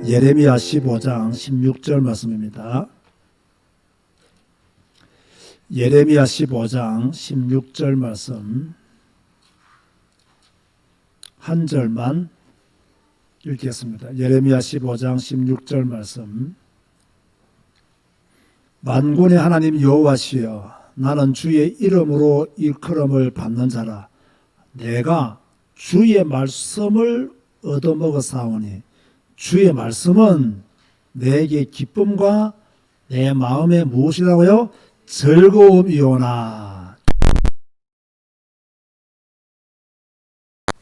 예레미야 15장 16절 말씀입니다. 예레미야 15장 16절 말씀 한 절만 읽겠습니다. 예레미야 15장 16절 말씀. 만군의 하나님 여호와시여, 나는 주의 이름으로 일컬음을 받는 자라. 내가 주의 말씀을 얻어먹었사오니 주의 말씀은 내게 기쁨과 내 마음에 무엇이라고요? 즐거움이오나.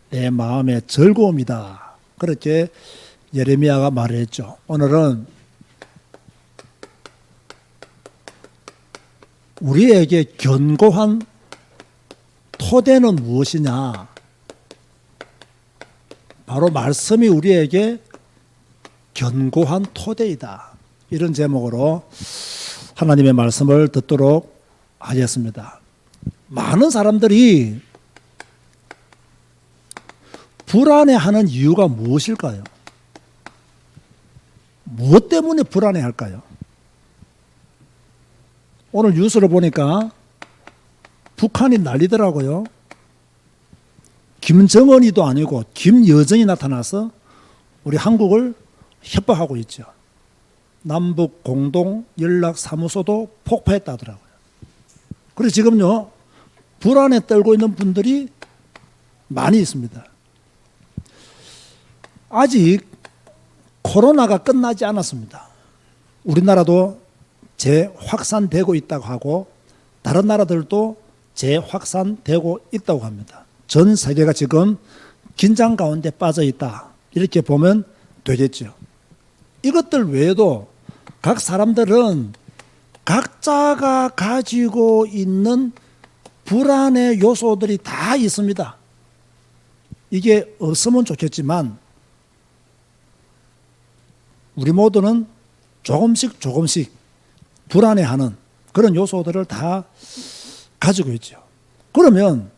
내 마음의 즐거움이다. 그렇게 예레미야가 말했죠. 오늘은 우리에게 견고한 토대는 무엇이냐? 바로 말씀이 우리에게 견고한 토대이다. 이런 제목으로 하나님의 말씀을 듣도록 하겠습니다. 많은 사람들이 불안해하는 이유가 무엇일까요? 무엇 때문에 불안해할까요? 오늘 뉴스를 보니까 북한이 난리더라고요. 김정은이도 아니고 김여정이 나타나서 우리 한국을 협박하고 있죠. 남북 공동 연락사무소도 폭파했다더라고요. 그래서 지금요, 불안에 떨고 있는 분들이 많이 있습니다. 아직 코로나가 끝나지 않았습니다. 우리나라도 재확산되고 있다고 하고 다른 나라들도 재확산되고 있다고 합니다. 전 세계가 지금 긴장 가운데 빠져 있다. 이렇게 보면 되겠죠. 이것들 외에도 각 사람들은 각자가 가지고 있는 불안의 요소들이 다 있습니다. 이게 없으면 좋겠지만 우리 모두는 조금씩 불안해하는 그런 요소들을 다 가지고 있죠. 그러면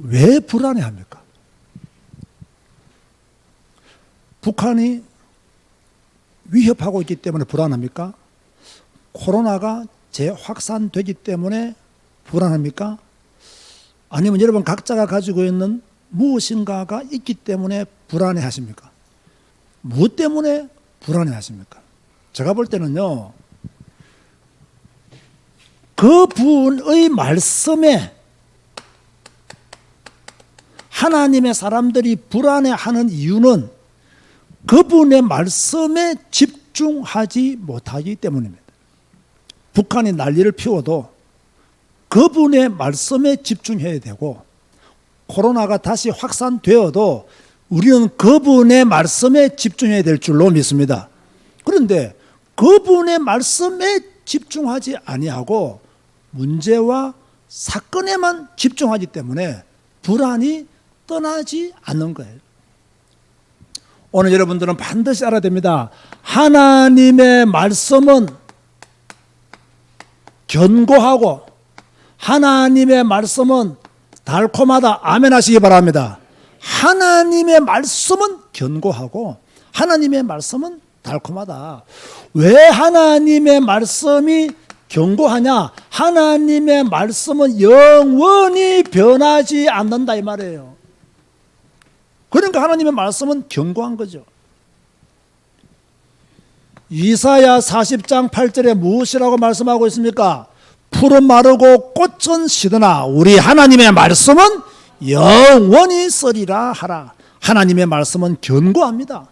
왜 불안해합니까? 북한이 위협하고 있기 때문에 불안합니까? 코로나가 재확산되기 때문에 불안합니까? 아니면 여러분 각자가 가지고 있는 무엇인가가 있기 때문에 불안해하십니까? 무엇 때문에 불안해하십니까? 제가 볼 때는요, 그분의 말씀에 하나님의 사람들이 불안해하는 이유는 그분의 말씀에 집중하지 못하기 때문입니다. 북한이 난리를 피워도 그분의 말씀에 집중해야 되고, 코로나가 다시 확산되어도 우리는 그분의 말씀에 집중해야 될 줄로 믿습니다. 그런데 그분의 말씀에 집중하지 아니하고 문제와 사건에만 집중하기 때문에 불안이 떠나지 않는 거예요. 오늘 여러분들은 반드시 알아야 됩니다. 하나님의 말씀은 견고하고 하나님의 말씀은 달콤하다. 아멘 하시기 바랍니다. 하나님의 말씀은 견고하고 하나님의 말씀은 달콤하다. 왜 하나님의 말씀이 견고하냐? 하나님의 말씀은 영원히 변하지 않는다 이 말이에요. 그러니까 하나님의 말씀은 견고한 거죠. 이사야 40장 8절에 무엇이라고 말씀하고 있습니까? 풀은 마르고 꽃은 시드나 우리 하나님의 말씀은 영원히 쓰리라 하라. 하나님의 말씀은 견고합니다.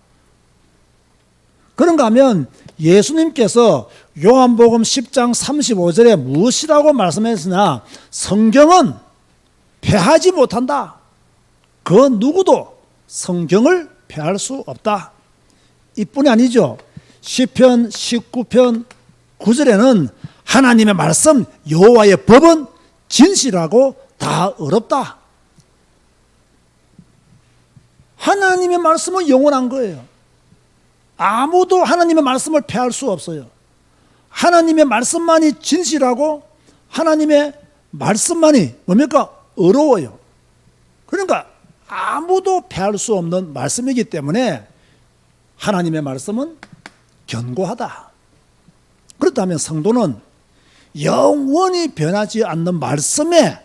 그런가 하면 예수님께서 요한복음 10장 35절에 무엇이라고 말씀하셨으나 성경은 패하지 못한다. 그 누구도 성경을 패할 수 없다. 이뿐이 아니죠. 시편 19편 9절에는 하나님의 말씀 여호와의 법은 진실하고 다 어렵다. 하나님의 말씀은 영원한 거예요. 아무도 하나님의 말씀을 패할 수 없어요. 하나님의 말씀만이 진실하고 하나님의 말씀만이 뭡니까? 어려워요. 그러니까 아무도 패할 수 없는 말씀이기 때문에 하나님의 말씀은 견고하다. 그렇다면 성도는 영원히 변하지 않는 말씀에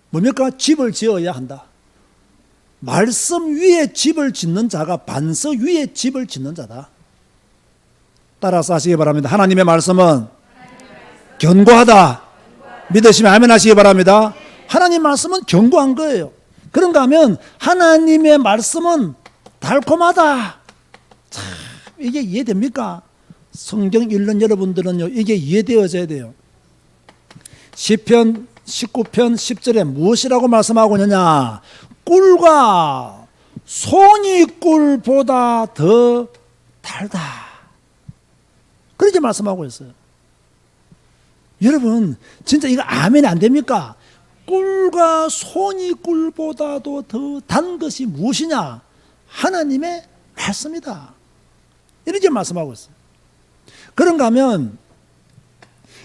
뭡니까? 집을 지어야 한다. 말씀 위에 집을 짓는 자가 반석 위에 집을 짓는 자다. 따라서 하시기 바랍니다. 하나님의 말씀은 견고하다. 믿으시면 아멘 하시기 바랍니다. 하나님 말씀은 견고한 거예요. 그런가 하면 하나님의 말씀은 달콤하다. 참, 이게 이해됩니까? 성경 읽는 여러분들은요, 이게 이해되어져야 돼요. 시편 19편 10절에 무엇이라고 말씀하고 있느냐? 꿀과 송이 꿀보다 더 달다. 그렇게 말씀하고 있어요. 여러분, 진짜 이거 아멘이 안 됩니까? 꿀과 송이 꿀보다도 더 단 것이 무엇이냐? 하나님의 말씀이다. 이렇게 말씀하고 있어요. 그런가 하면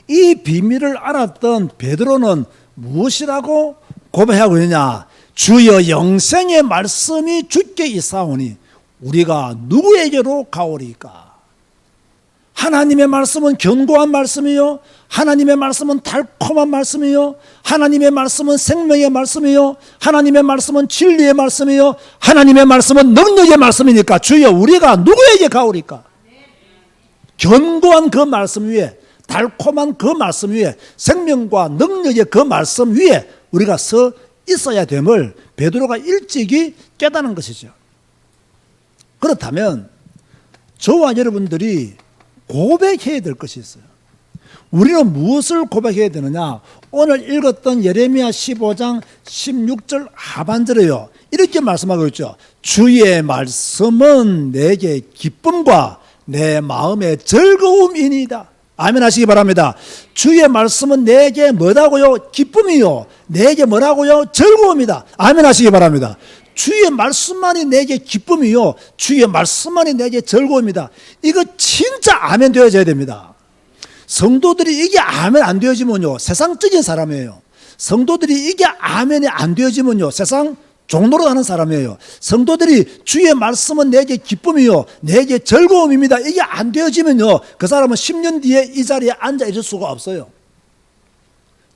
이 비밀을 알았던 베드로는 무엇이라고 고백하고 있느냐? 주여 영생의 말씀이 주께 있사오니 우리가 누구에게로 가오리까? 하나님의 말씀은 견고한 말씀이요, 하나님의 말씀은 달콤한 말씀이요, 하나님의 말씀은 생명의 말씀이요, 하나님의 말씀은 진리의 말씀이요, 하나님의 말씀은 능력의 말씀이니까 주여 우리가 누구에게 가오리까? 견고한 그 말씀 위에, 달콤한 그 말씀 위에, 생명과 능력의 그 말씀 위에 우리가 서 있어야 됨을 베드로가 일찍이 깨닫는 것이죠. 그렇다면 저와 여러분들이 고백해야 될 것이 있어요. 우리는 무엇을 고백해야 되느냐? 오늘 읽었던 예레미야 15장 16절 하반절에요, 이렇게 말씀하고 있죠. 주의 말씀은 내게 기쁨과 내 마음의 즐거움이니이다. 아멘 하시기 바랍니다. 주의 말씀은 내게 뭐라고요? 기쁨이요. 내게 뭐라고요? 즐거움이다. 아멘 하시기 바랍니다. 주의 말씀만이 내게 기쁨이요, 주의 말씀만이 내게 즐거움이다. 이거 진짜 아멘 되어져야 됩니다. 성도들이 이게 아멘 안 되어지면요, 세상적인 사람이에요. 성도들이 이게 아멘이 안 되어지면요, 세상 종로로 가는 사람이에요. 성도들이 주의 말씀은 내게 기쁨이요, 내게 즐거움입니다, 이게 안 되어지면요, 그 사람은 10년 뒤에 이 자리에 앉아 있을 수가 없어요.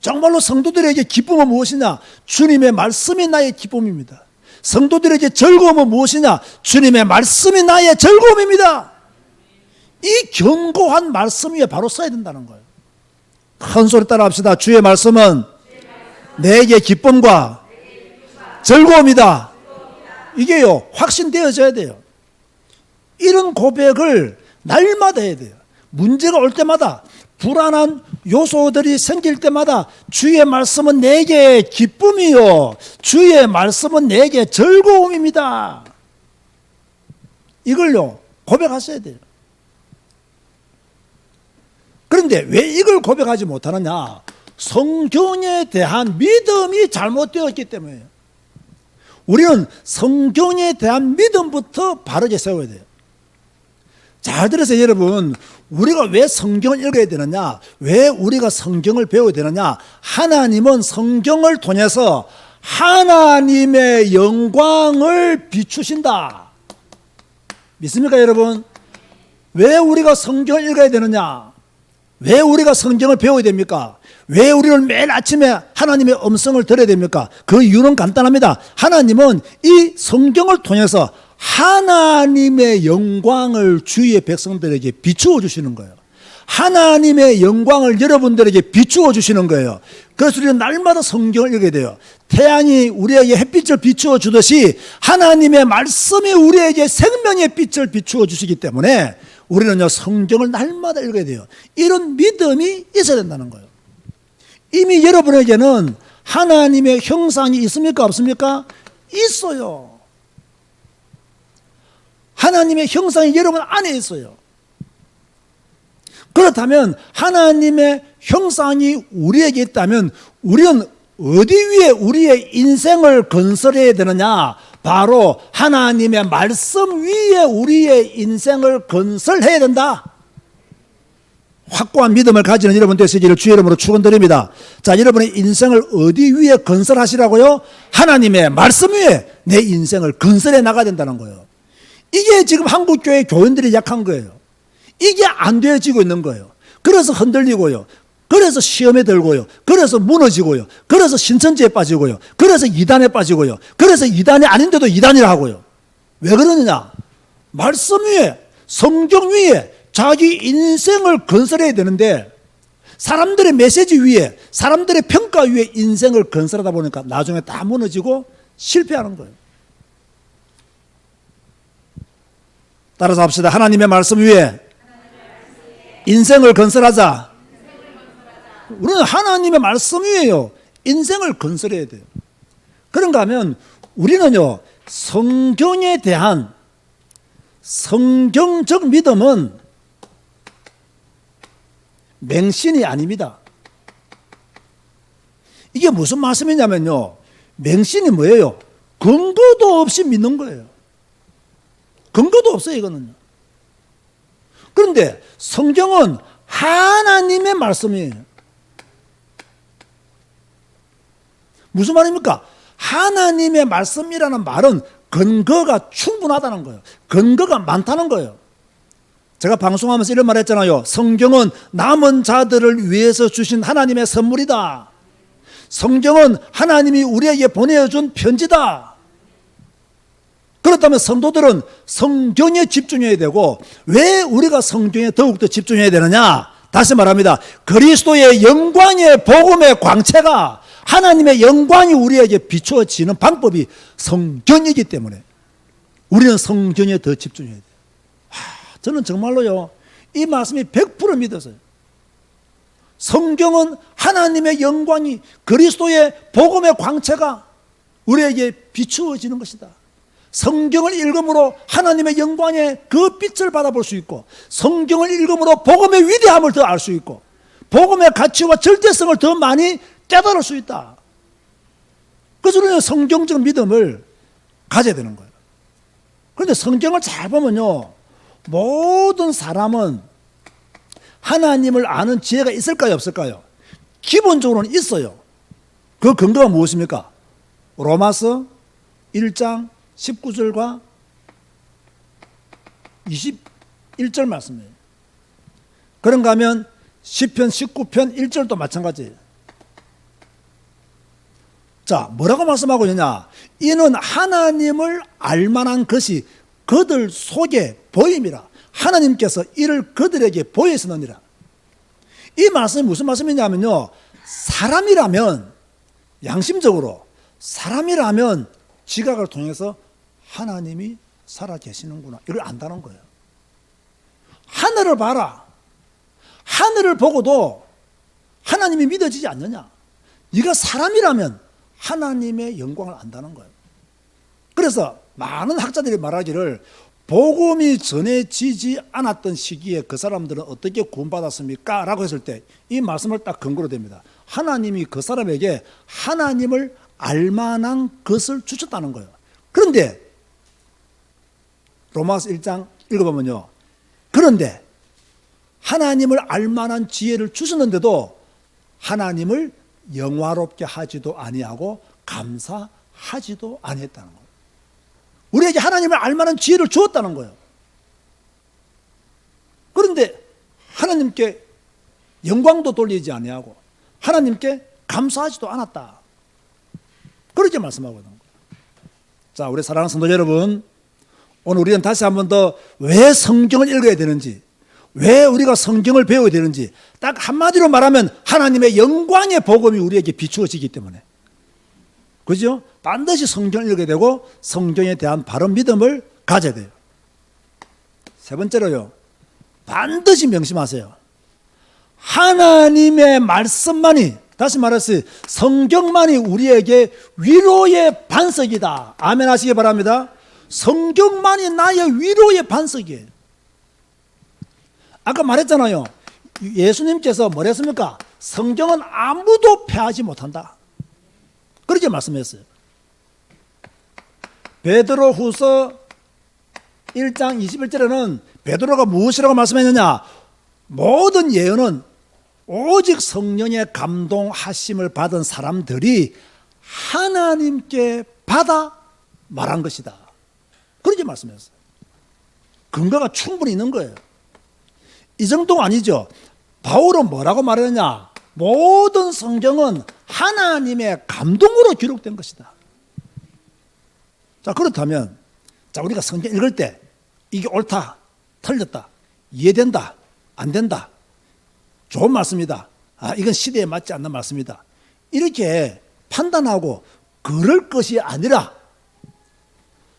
정말로 성도들에게 기쁨은 무엇이냐? 주님의 말씀이 나의 기쁨입니다. 성도들에게 즐거움은 무엇이냐? 주님의 말씀이 나의 즐거움입니다. 이 견고한 말씀 위에 바로 서야 된다는 거예요. 큰 소리 따라 합시다. 주의 말씀은 내게 기쁨과 즐거움이다. 이게요, 확신되어져야 돼요. 이런 고백을 날마다 해야 돼요. 문제가 올 때마다, 불안한 요소들이 생길 때마다 주의 말씀은 내게 기쁨이요, 주의 말씀은 내게 즐거움입니다. 이걸요, 고백하셔야 돼요. 그런데 왜 이걸 고백하지 못하느냐? 성경에 대한 믿음이 잘못되었기 때문이에요. 우리는 성경에 대한 믿음부터 바르게 세워야 돼요. 잘 들으세요, 여러분. 우리가 왜 성경을 읽어야 되느냐? 왜 우리가 성경을 배워야 되느냐? 하나님은 성경을 통해서 하나님의 영광을 비추신다. 믿습니까, 여러분? 왜 우리가 성경을 읽어야 되느냐? 왜 우리가 성경을 배워야 됩니까? 왜 우리는 매일 아침에 하나님의 음성을 들어야 됩니까? 그 이유는 간단합니다. 하나님은 이 성경을 통해서 하나님의 영광을 주의 백성들에게 비추어 주시는 거예요. 하나님의 영광을 여러분들에게 비추어 주시는 거예요. 그래서 우리는 날마다 성경을 읽어야 돼요. 태양이 우리에게 햇빛을 비추어 주듯이 하나님의 말씀이 우리에게 생명의 빛을 비추어 주시기 때문에 우리는요, 성경을 날마다 읽어야 돼요. 이런 믿음이 있어야 된다는 거예요. 이미 여러분에게는 하나님의 형상이 있습니까, 없습니까? 있어요. 하나님의 형상이 여러분 안에 있어요. 그렇다면 하나님의 형상이 우리에게 있다면 우리는 어디 위에 우리의 인생을 건설해야 되느냐? 바로 하나님의 말씀 위에 우리의 인생을 건설해야 된다. 확고한 믿음을 가지는 여러분 되시기를 주의 이름으로 축원드립니다. 자, 여러분의 인생을 어디 위에 건설하시라고요? 하나님의 말씀 위에 내 인생을 건설해 나가야 된다는 거예요. 이게 지금 한국교회 교인들이 약한 거예요. 이게 안 되어지고 있는 거예요. 그래서 흔들리고요. 그래서 시험에 들고요. 그래서 무너지고요. 그래서 신천지에 빠지고요. 그래서 이단에 빠지고요. 그래서 이단이 아닌데도 이단이라 하고요. 왜 그러느냐? 말씀 위에, 성경 위에 자기 인생을 건설해야 되는데 사람들의 메시지 위에, 사람들의 평가 위에 인생을 건설하다 보니까 나중에 다 무너지고 실패하는 거예요. 따라서 합시다. 하나님의 말씀 위에 인생을 건설하자. 우리는 하나님의 말씀 위에요, 인생을 건설해야 돼요. 그런가 하면 우리는요, 성경에 대한 성경적 믿음은 맹신이 아닙니다. 이게 무슨 말씀이냐면요, 맹신이 뭐예요? 근거도 없이 믿는 거예요. 근거도 없어요, 이거는요. 그런데 성경은 하나님의 말씀이에요. 무슨 말입니까? 하나님의 말씀이라는 말은 근거가 충분하다는 거예요. 근거가 많다는 거예요. 제가 방송하면서 이런 말 했잖아요. 성경은 남은 자들을 위해서 주신 하나님의 선물이다. 성경은 하나님이 우리에게 보내준 편지다. 그렇다면 성도들은 성경에 집중해야 되고, 왜 우리가 성경에 더욱더 집중해야 되느냐? 다시 말합니다. 그리스도의 영광의 복음의 광채가, 하나님의 영광이 우리에게 비추어지는 방법이 성경이기 때문에 우리는 성경에 더 집중해야 돼요. 저는 정말로요, 이 말씀이 100% 믿어서요. 성경은 하나님의 영광이, 그리스도의 복음의 광채가 우리에게 비추어지는 것이다. 성경을 읽음으로 하나님의 영광의 그 빛을 받아볼 수 있고, 성경을 읽음으로 복음의 위대함을 더 알 수 있고, 복음의 가치와 절대성을 더 많이 깨달을 수 있다. 그래서 우리는 성경적 믿음을 가져야 되는 거예요. 그런데 성경을 잘 보면요, 모든 사람은 하나님을 아는 지혜가 있을까요, 없을까요? 기본적으로는 있어요. 그 근거가 무엇입니까? 로마서 1장 19절과 21절 말씀이에요. 그런가 하면 시편 19편 1절도 마찬가지예요. 자, 뭐라고 말씀하고 있느냐? 이는 하나님을 알만한 것이 그들 속에 보임이라. 하나님께서 이를 그들에게 보이시느니라. 이 말씀이 무슨 말씀이냐면요, 사람이라면, 양심적으로 사람이라면 지각을 통해서 하나님이 살아계시는구나, 이걸 안다는 거예요. 하늘을 봐라. 하늘을 보고도 하나님이 믿어지지 않느냐? 네가 사람이라면 하나님의 영광을 안다는 거예요. 그래서 많은 학자들이 말하기를, 복음이 전해지지 않았던 시기에 그 사람들은 어떻게 구원받았습니까? 라고 했을 때 이 말씀을 딱 근거로 됩니다. 하나님이 그 사람에게 하나님을 알만한 것을 주셨다는 거예요. 그런데 로마서 1장 읽어보면요, 그런데 하나님을 알만한 지혜를 주셨는데도 하나님을 영화롭게 하지도 아니하고 감사하지도 아니했다는 거예요. 우리에게 하나님을 알만한 지혜를 주었다는 거예요. 그런데 하나님께 영광도 돌리지 아니하고 하나님께 감사하지도 않았다. 그렇게 말씀하고 있는 거예요. 자, 우리 사랑하는 성도 여러분, 오늘 우리는 다시 한 번 더 왜 성경을 읽어야 되는지, 왜 우리가 성경을 배워야 되는지, 딱 한마디로 말하면 하나님의 영광의 복음이 우리에게 비추어지기 때문에, 그죠? 반드시 성경을 읽어야 되고 성경에 대한 바른 믿음을 가져야 돼요. 세 번째로요, 반드시 명심하세요. 하나님의 말씀만이, 다시 말해서 성경만이 우리에게 위로의 반석이다. 아멘 하시기 바랍니다. 성경만이 나의 위로의 반석이에요. 아까 말했잖아요. 예수님께서 뭐랬습니까? 성경은 아무도 폐하지 못한다. 그렇게 말씀했어요. 베드로 후서 1장 21절에는 베드로가 무엇이라고 말씀했느냐? 모든 예언은 오직 성령의 감동하심을 받은 사람들이 하나님께 받아 말한 것이다. 그렇게 말씀했어요. 근거가 충분히 있는 거예요. 이 정도가 아니죠. 바울은 뭐라고 말했느냐? 모든 성경은 하나님의 감동으로 기록된 것이다. 자, 그렇다면 우리가 성경 읽을 때 이게 옳다, 틀렸다, 이해된다, 안 된다, 좋은 말씀이다, 이건 시대에 맞지 않는 말씀이다, 이렇게 판단하고 그럴 것이 아니라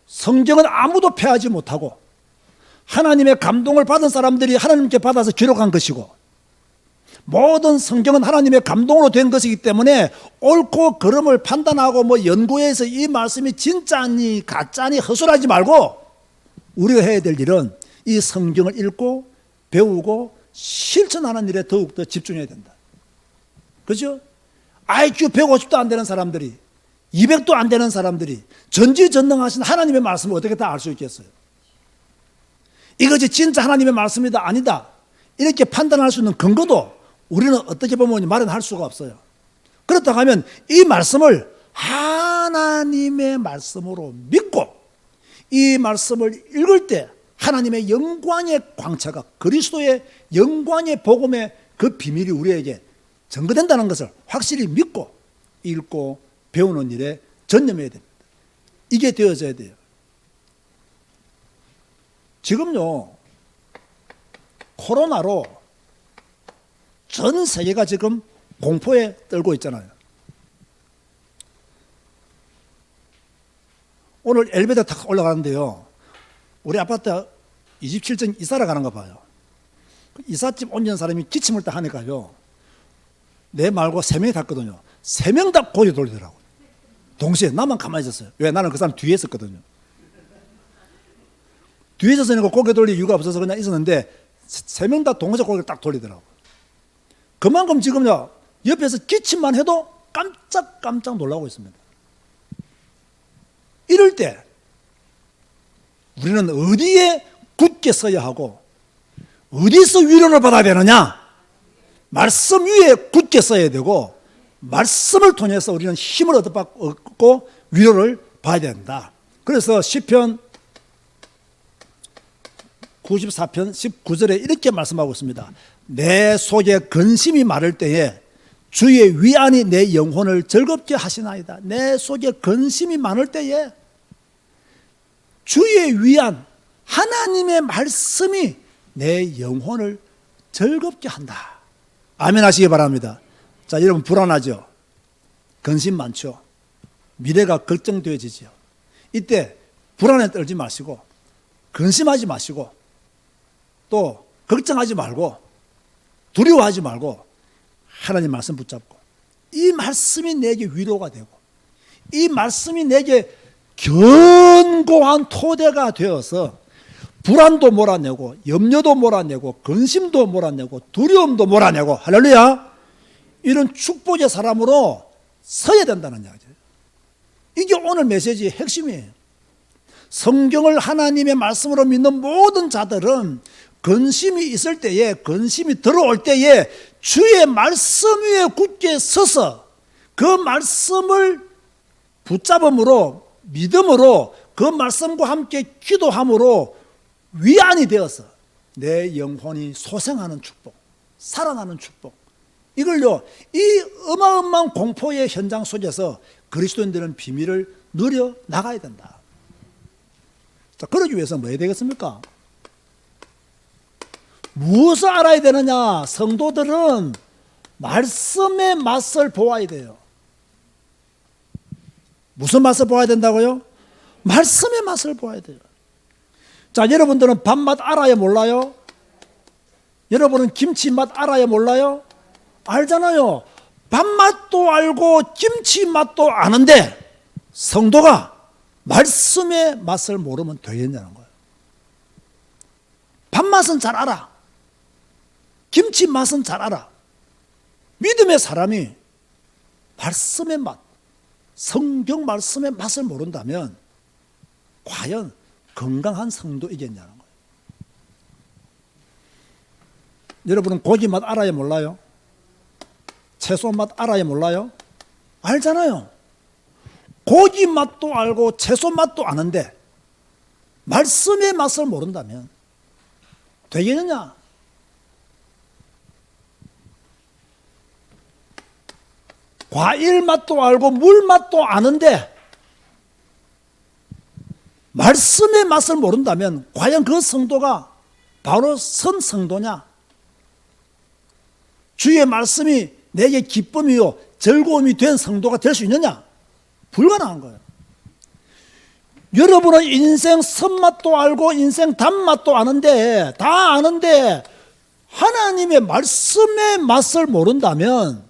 성경은 아무도 폐하지 못하고 하나님의 감동을 받은 사람들이 하나님께 받아서 기록한 것이고 모든 성경은 하나님의 감동으로 된 것이기 때문에 옳고 그름을 판단하고 연구해서 이 말씀이 진짜니 가짜니 허술하지 말고 우리가 해야 될 일은 이 성경을 읽고 배우고 실천하는 일에 더욱더 집중해야 된다. 그렇죠? IQ 150도 안 되는 사람들이 200도 안 되는 사람들이 전지전능하신 하나님의 말씀을 어떻게 다 알 수 있겠어요? 이것이 진짜 하나님의 말씀이다 아니다 이렇게 판단할 수 있는 근거도 우리는 어떻게 보면 마련할 수가 없어요. 그렇다고 하면 이 말씀을 하나님의 말씀으로 믿고 이 말씀을 읽을 때 하나님의 영광의 광채가 그리스도의 영광의 복음의 그 비밀이 우리에게 증거된다는 것을 확실히 믿고 읽고 배우는 일에 전념해야 됩니다. 이게 되어져야 돼요. 지금요, 코로나로 전 세계가 지금 공포에 떨고 있잖아요. 오늘 엘리베이터 탁 올라가는데요, 우리 아파트 27층 이사를 가는가 봐요. 이삿짐 옮기는 사람이 기침을 딱 하니까요, 내 말고 3명이 탔거든요. 3명 다 고개 돌리더라고요. 동시에. 나만 가만히 있었어요. 왜? 나는 그 사람 뒤에 있었거든요. 뒤에 있었으니까 고개 돌릴 이유가 없어서 그냥 있었는데 3명 다 동시에 고개를 딱 돌리더라고요. 그만큼 지금요, 옆에서 기침만 해도 깜짝 놀라고 있습니다. 이럴 때 우리는 어디에 굳게 서야 하고 어디서 위로를 받아야 되느냐? 말씀 위에 굳게 서야 되고 말씀을 통해서 우리는 힘을 얻고 위로를 봐야 된다. 그래서 시편 94편 19절에 이렇게 말씀하고 있습니다. 내 속에 근심이 많을 때에 주의 위안이 내 영혼을 즐겁게 하시나이다. 내 속에 근심이 많을 때에 주의 위안, 하나님의 말씀이 내 영혼을 즐겁게 한다. 아멘 하시기 바랍니다. 자, 여러분 불안하죠? 근심 많죠? 미래가 걱정되어지죠? 이때 불안에 떨지 마시고 근심하지 마시고 또 걱정하지 말고 두려워하지 말고 하나님 말씀 붙잡고 이 말씀이 내게 위로가 되고 이 말씀이 내게 견고한 토대가 되어서 불안도 몰아내고 염려도 몰아내고 근심도 몰아내고 두려움도 몰아내고 할렐루야, 이런 축복의 사람으로 서야 된다는 이야기죠. 이게 오늘 메시지의 핵심이에요. 성경을 하나님의 말씀으로 믿는 모든 자들은 근심이 있을 때에, 근심이 들어올 때에 주의 말씀 위에 굳게 서서 그 말씀을 붙잡음으로, 믿음으로, 그 말씀과 함께 기도함으로 위안이 되어서 내 영혼이 소생하는 축복, 살아나는 축복, 이걸요, 이 어마어마한 공포의 현장 속에서 그리스도인들은 비밀을 누려 나가야 된다. 자, 그러기 위해서 뭐 해야 되겠습니까? 무엇을 알아야 되느냐? 성도들은 말씀의 맛을 보아야 돼요. 무슨 맛을 보아야 된다고요? 말씀의 맛을 보아야 돼요. 자, 여러분들은 밥맛 알아요, 몰라요? 여러분은 김치 맛 알아요, 몰라요? 알잖아요. 밥맛도 알고 김치 맛도 아는데 성도가 말씀의 맛을 모르면 되겠냐는 거예요. 밥맛은 잘 알아. 김치 맛은 잘 알아. 믿음의 사람이 말씀의 맛, 성경 말씀의 맛을 모른다면 과연 건강한 성도이겠냐는 거예요. 여러분은 고기 맛 알아요, 몰라요? 채소 맛 알아요, 몰라요? 알잖아요. 고기 맛도 알고 채소 맛도 아는데 말씀의 맛을 모른다면 되겠느냐? 과일 맛도 알고 물 맛도 아는데 말씀의 맛을 모른다면 과연 그 성도가 바로 선 성도냐? 주의 말씀이 내게 기쁨이요 즐거움이 된 성도가 될 수 있느냐? 불가능한 거예요. 여러분은 인생 선맛도 알고 인생 단맛도 아는데 다 아는데 하나님의 말씀의 맛을 모른다면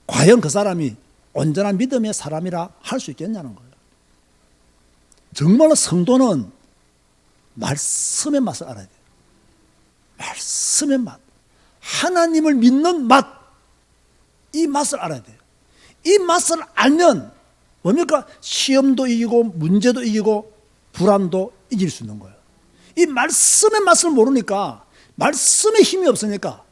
과연 그 사람이 온전한 믿음의 사람이라 할 수 있겠냐는 거예요. 정말 성도는 말씀의 맛을 알아야 돼요. 말씀의 맛. 하나님을 믿는 맛. 이 맛을 알아야 돼요. 이 맛을 알면 뭡니까? 시험도 이기고 문제도 이기고 불안도 이길 수 있는 거예요. 이 말씀의 맛을 모르니까 말씀의 힘이 없으니까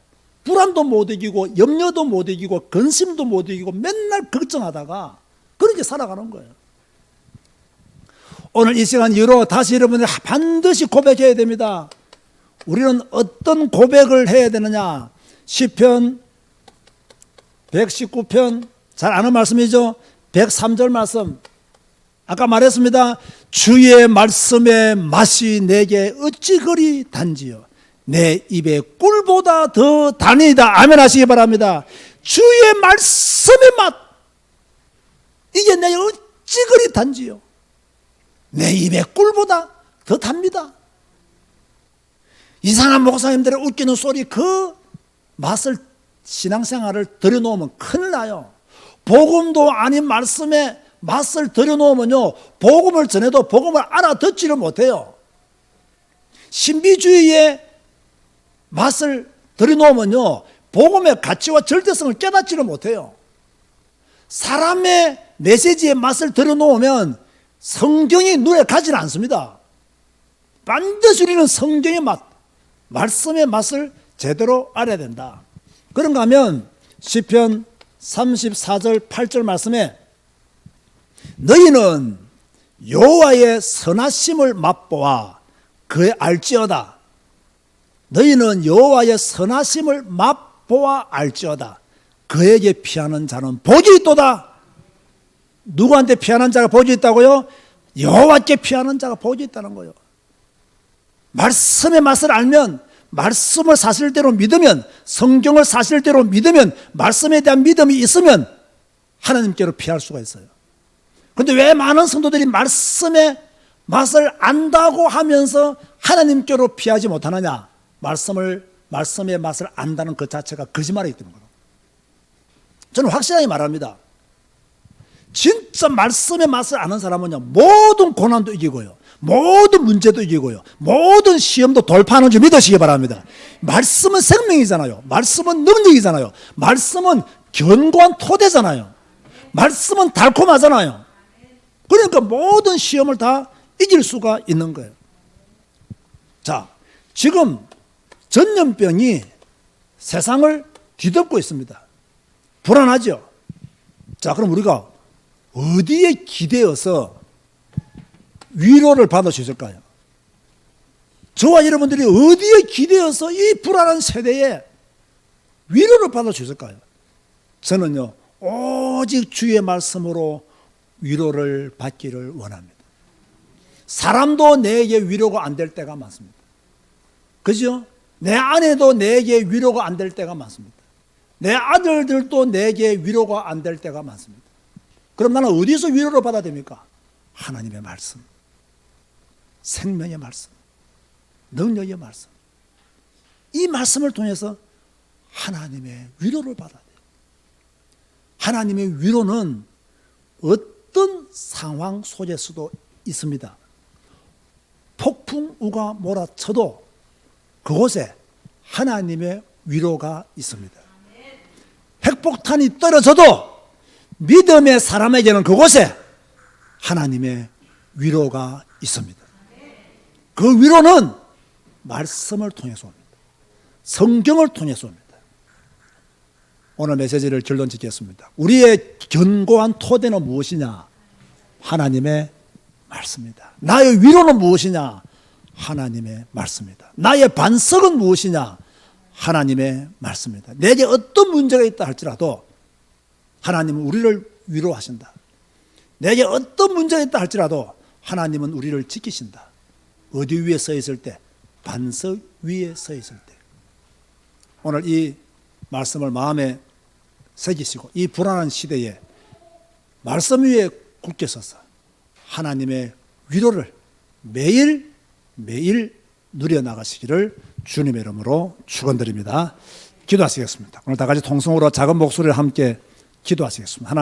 불안도 못 이기고 염려도 못 이기고 근심도 못 이기고 맨날 걱정하다가 그렇게 살아가는 거예요. 오늘 이 시간 이후로 다시 여러분들 반드시 고백해야 됩니다. 우리는 어떤 고백을 해야 되느냐? 시편 119편 잘 아는 말씀이죠. 103절 말씀. 아까 말했습니다. 주의 말씀의 맛이 내게 어찌 그리 단지요. 내 입에 꿀보다 더 단이다. 아멘 하시기 바랍니다. 주의 말씀의 맛. 이게 내게 어찌 그리 단지요. 내 입에 꿀보다 더 답니다. 이상한 목사님들의 웃기는 소리 그 맛을 신앙생활을 들여놓으면 큰일 나요. 복음도 아닌 말씀에 맛을 들여놓으면요 복음을 전해도 복음을 알아듣지를 못해요. 신비주의의 맛을 들여놓으면요 복음의 가치와 절대성을 깨닫지를 못해요. 사람의 메시지의 맛을 들여놓으면 성경이 눈에 가지는 않습니다. 반드시 우리는 성경의 맛, 말씀의 맛을 제대로 알아야 된다. 그런가 하면 시편 34절 8절 말씀에 너희는 여호와의 선하심을 맛보아 그의 알지어다. 너희는 여호와의 선하심을 맛보아 알지어다. 그에게 피하는 자는 복이 있도다. 누구한테 피하는 자가 복이 있다고요? 여호와께 피하는 자가 복이 있다는 거예요. 말씀의 맛을 알면, 말씀을 사실대로 믿으면, 성경을 사실대로 믿으면, 말씀에 대한 믿음이 있으면 하나님께로 피할 수가 있어요. 그런데 왜 많은 성도들이 말씀의 맛을 안다고 하면서 하나님께로 피하지 못하느냐? 말씀의 맛을 안다는 그 자체가 거짓말이기 때문에. 저는 확실하게 말합니다. 진짜 말씀의 맛을 아는 사람은요, 모든 고난도 이기고요, 모든 문제도 이기고요, 모든 시험도 돌파하는 줄 믿으시기 바랍니다. 말씀은 생명이잖아요. 말씀은 능력이잖아요. 말씀은 견고한 토대잖아요. 말씀은 달콤하잖아요. 그러니까 모든 시험을 다 이길 수가 있는 거예요. 자, 지금 전염병이 세상을 뒤덮고 있습니다. 불안하죠? 자, 그럼 우리가 어디에 기대어서 위로를 받을 수 있을까요? 저와 여러분들이 어디에 기대어서 이 불안한 세대에 위로를 받을 수 있을까요? 저는요, 오직 주의 말씀으로 위로를 받기를 원합니다. 사람도 내게 위로가 안 될 때가 많습니다. 그죠? 내 아내도 내게 위로가 안 될 때가 많습니다. 내 아들들도 내게 위로가 안 될 때가 많습니다. 그럼 나는 어디서 위로를 받아야 됩니까? 하나님의 말씀, 생명의 말씀, 능력의 말씀. 이 말씀을 통해서 하나님의 위로를 받아야 돼요. 하나님의 위로는 어떤 상황 속에서도 있습니다. 폭풍우가 몰아쳐도 그곳에 하나님의 위로가 있습니다. 핵폭탄이 떨어져도 믿음의 사람에게는 그곳에 하나님의 위로가 있습니다. 그 위로는 말씀을 통해서 옵니다. 성경을 통해서 옵니다. 오늘 메시지를 결론 짓겠습니다. 우리의 견고한 토대는 무엇이냐? 하나님의 말씀입니다. 나의 위로는 무엇이냐? 하나님의 말씀입니다. 나의 반석은 무엇이냐? 하나님의 말씀입니다. 내게 어떤 문제가 있다 할지라도 하나님은 우리를 위로하신다. 내게 어떤 문제가 있다 할지라도 하나님은 우리를 지키신다. 어디 위에 서 있을 때? 반석 위에 서 있을 때. 오늘 이 말씀을 마음에 새기시고 이 불안한 시대에 말씀 위에 굳게 서서 하나님의 위로를 매일 누려나가시기를 주님의 이름으로 축원드립니다. 기도하시겠습니다. 오늘 다 같이 통성으로 작은 목소리를 함께 기도하시겠습니다.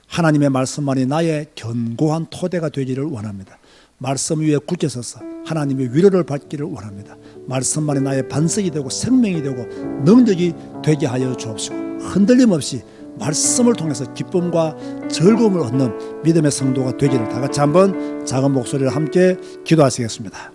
하나님의 말씀만이 나의 견고한 토대가 되기를 원합니다. 말씀 위에 굳게 서서 하나님의 위로를 받기를 원합니다. 말씀만이 나의 반석이 되고 생명이 되고 능력이 되게 하여 주옵시고 흔들림 없이 말씀을 통해서 기쁨과 즐거움을 얻는 믿음의 성도가 되기를 다 같이 한번 작은 목소리를 함께 기도하시겠습니다.